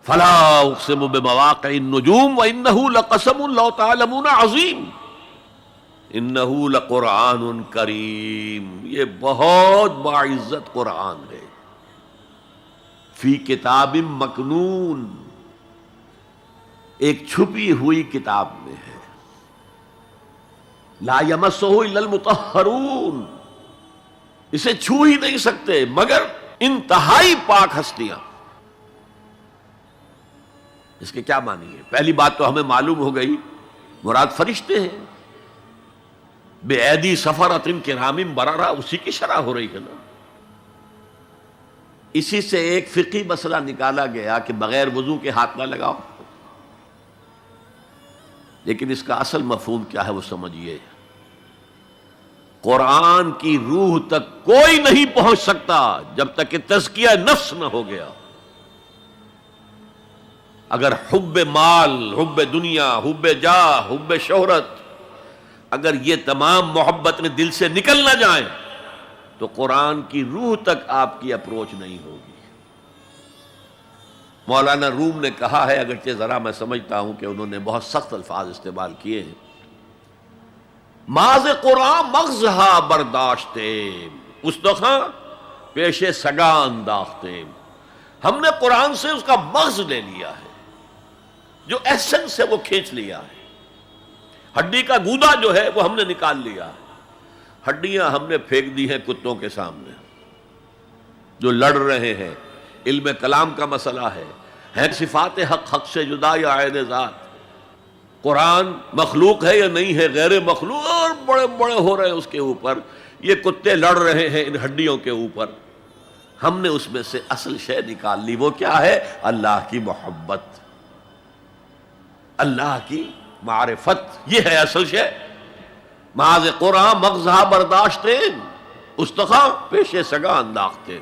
فلا اقسم بمواقع النجوم وانه لقسم لو تعلمون عظیم انه لقرآن کریم، یہ بہت باعزت قرآن ہے، فی کتاب مکنون، ایک چھپی ہوئی کتاب میں ہے، لا یمسہ الا المطہرون، اسے چھو ہی نہیں سکتے مگر انتہائی پاک ہستیاں۔ اس کے کیا معنی ہے؟ پہلی بات تو ہمیں معلوم ہو گئی، مراد فرشتے ہیں، بے ایدی سفرۃ کرام بررہ، اسی کی شرح ہو رہی ہے نا۔ اسی سے ایک فقہی مسئلہ نکالا گیا کہ بغیر وضو کے ہاتھ نہ لگاؤ، لیکن اس کا اصل مفہوم کیا ہے وہ سمجھیے۔ قرآن کی روح تک کوئی نہیں پہنچ سکتا جب تک کہ تزکیہ نفس نہ ہو گیا۔ اگر حب مال، حب دنیا، حب جاہ، حب شہرت، اگر یہ تمام محبتیں دل سے نکل نہ جائیں تو قرآن کی روح تک آپ کی اپروچ نہیں ہوگی۔ مولانا روم نے کہا ہے، اگرچہ ذرا میں سمجھتا ہوں کہ انہوں نے بہت سخت الفاظ استعمال کیے ہیں، ماز قرآن مغزہا برداشتے استخاں پیش سگا انداختے، ہم نے قرآن سے اس کا مغز لے لیا ہے، جو ایسنس ہے وہ کھینچ لیا ہے، ہڈی کا گودا جو ہے وہ ہم نے نکال لیا ہے، ہڈیاں ہم نے پھینک دی ہیں کتوں کے سامنے جو لڑ رہے ہیں۔ علم کلام کا مسئلہ ہے صفات حق حق سے جدا یا عین ذات، قرآن مخلوق ہے یا نہیں ہے، غیر مخلوق، اور بڑے بڑے ہو رہے ہیں اس کے اوپر، یہ کتے لڑ رہے ہیں ان ہڈیوں کے اوپر۔ ہم نے اس میں سے اصل شے نکال لی، وہ کیا ہے؟ اللہ کی محبت، اللہ کی معرفت، یہ ہے اصل شے۔ ماذ قرآن مغزہ برداشتے استخاں پیش سگا انداختے۔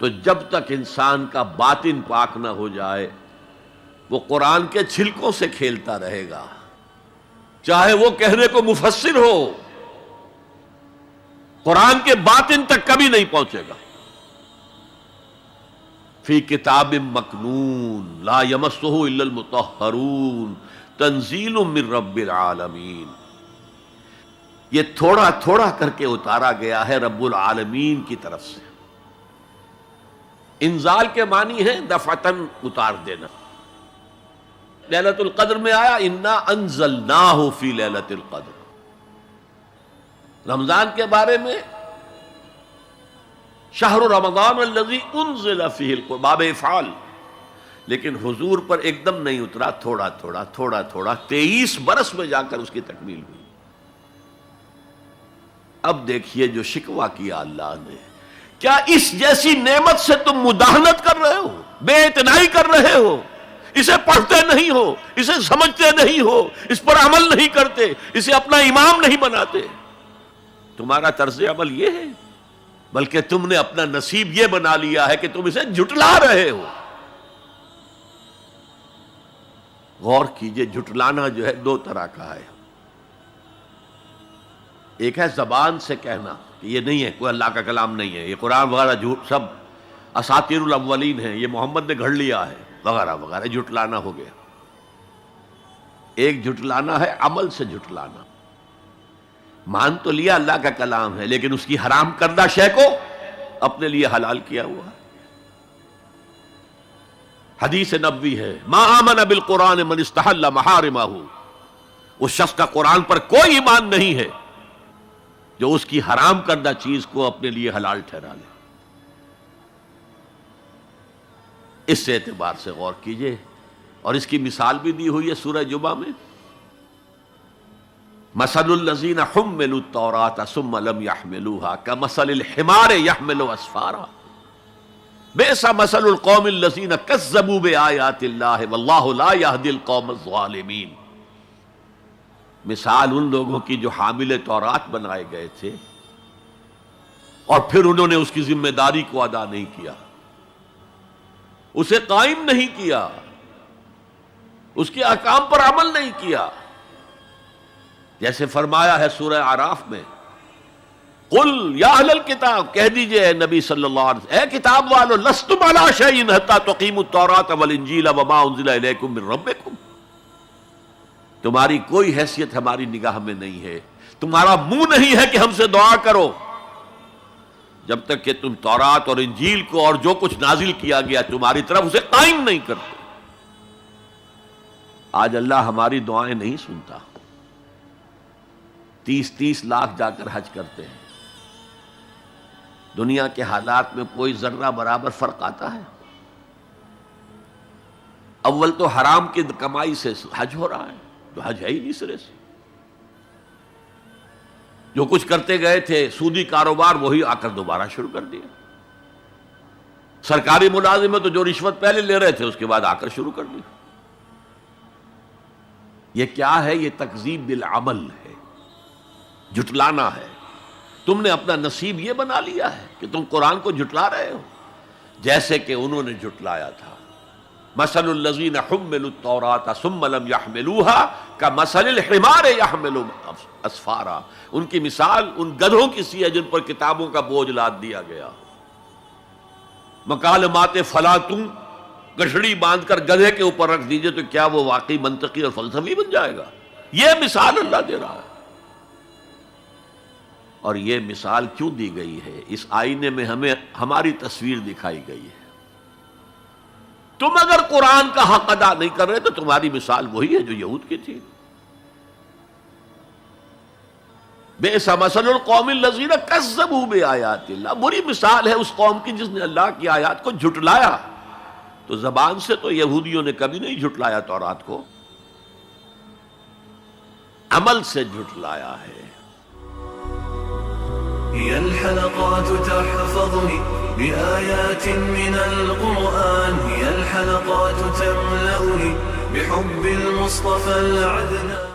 تو جب تک انسان کا باطن پاک نہ ہو جائے وہ قرآن کے چھلکوں سے کھیلتا رہے گا، چاہے وہ کہنے کو مفسر ہو، قرآن کے باطن تک کبھی نہیں پہنچے گا۔ فی کتاب مکنون لا یمسہ الا المطہرون تنزیل من رب العالمین، یہ تھوڑا تھوڑا کر کے اتارا گیا ہے رب العالمین کی طرف سے۔ انزال کے معنی ہے دفعتاً اتار دینا۔ لیلۃ القدر میں آیا انا انزلناہ فی لیلۃ القدر، رمضان کے بارے میں شہر رمضان الذی انزل فیہ القرآن، باب افعال، لیکن حضور پر ایک دم نہیں اترا، تھوڑا تھوڑا تھوڑا تھوڑا 23 برس میں جا کر اس کی تکمیل ہوئی۔ اب دیکھیے جو شکوہ کیا اللہ نے، کیا اس جیسی نعمت سے تم مداہنت کر رہے ہو، بے اعتنائی کر رہے ہو، اسے پڑھتے نہیں ہو، اسے سمجھتے نہیں ہو، اس پر عمل نہیں کرتے، اسے اپنا امام نہیں بناتے؟ تمہارا طرز عمل یہ ہے، بلکہ تم نے اپنا نصیب یہ بنا لیا ہے کہ تم اسے جھٹلا رہے ہو۔ غور کیجئے، جھٹلانا جو ہے دو طرح کا ہے، ایک ہے زبان سے کہنا کہ یہ نہیں ہے، کوئی اللہ کا کلام نہیں ہے، یہ قرآن وغیرہ جھوٹ، سب اساطیر الاولین ہیں، یہ محمد نے گھڑ لیا ہے وغیرہ وغیرہ، جھٹلانا ہو گیا۔ ایک جھٹلانا ہے عمل سے جھٹلانا، مان تو لیا اللہ کا کلام ہے لیکن اس کی حرام کردہ شے کو اپنے لیے حلال کیا ہوا ہے۔ حدیث نبوی ہے ما آمن بالقرآن من استحل محارمہ، اس شخص کا قرآن پر کوئی ایمان نہیں ہے جو اس کی حرام کردہ چیز کو اپنے لیے حلال ٹھہرا لے۔ اس اعتبار سے غور کیجئے، اور اس کی مثال بھی دی ہوئی ہے سورہ جمعہ میں، مثل الذین حملوا التوراۃ ثم لم يحملوها كمثل الحمار يحمل اسفارا بئس مثل القوم الذین کذبوا بآیات اللہ واللہ لا يهدی القوم الظالمین۔ مثال ان لوگوں کی جو حامل تورات بنائے گئے تھے اور پھر انہوں نے اس کی ذمہ داری کو ادا نہیں کیا، اسے قائم نہیں کیا، اس کے احکام پر عمل نہیں کیا۔ جیسے فرمایا ہے سورہ اعراف میں قل یا اہل الکتاب، کہہ دیجئے اے نبی صلی اللہ علیہ وسلم، اے کتاب والو، لستم علی شیء حتی تقیموا التوراۃ والانجیل وما انزل الیکم من ربکم، تمہاری کوئی حیثیت ہماری نگاہ میں نہیں ہے، تمہارا منہ نہیں ہے کہ ہم سے دعا کرو جب تک کہ تم تورات اور انجیل کو اور جو کچھ نازل کیا گیا تمہاری طرف اسے قائم نہیں کرتے۔ آج اللہ ہماری دعائیں نہیں سنتا، 30 لاکھ جا کر حج کرتے ہیں، دنیا کے حالات میں کوئی ذرہ برابر فرق آتا ہے؟ اول تو حرام کی کمائی سے حج ہو رہا ہے، جو حج ہے ہی نہیں سرے سے، جو کچھ کرتے گئے تھے سودی کاروبار وہی آ کر دوبارہ شروع کر دیا، سرکاری ملازم میں تو جو رشوت پہلے لے رہے تھے اس کے بعد آ کر شروع کر دی۔ یہ کیا ہے؟ یہ تکذیب بالعمل ہے، جھٹلانا ہے۔ تم نے اپنا نصیب یہ بنا لیا ہے کہ تم قرآن کو جھٹلا رہے ہو، جیسے کہ انہوں نے جھٹلایا تھا۔ مثل الذین حملوا التوراۃ ثم لم يحملوها كمثل الحمار يحمل اسفارا، ان کی مثال ان گدھوں کی سی ہے جن پر کتابوں کا بوجھ لاد دیا گیا۔ مکالمات فلاطوں، گٹھڑی باندھ کر گدھے کے اوپر رکھ دیجئے تو کیا وہ واقعی منطقی اور فلسفی بن جائے گا؟ یہ مثال اللہ دے رہا ہے۔ اور یہ مثال کیوں دی گئی ہے؟ اس آئینے میں ہمیں ہماری تصویر دکھائی گئی ہے۔ تم اگر قرآن کا حق ادا نہیں کر رہے تو تمہاری مثال وہی ہے جو یہود کی تھی۔ بئس مثل القوم الذین کذبوا بآیات اللہ، بری مثال ہے اس قوم کی جس نے اللہ کی آیات کو جھٹلایا۔ تو زبان سے تو یہودیوں نے کبھی نہیں جھٹلایا تورات کو، عمل سے جھٹلایا ہے۔ هي الحلقات تحفظني بآيات من القرآن، هي الحلقات تملأني بحب المصطفى العدنان.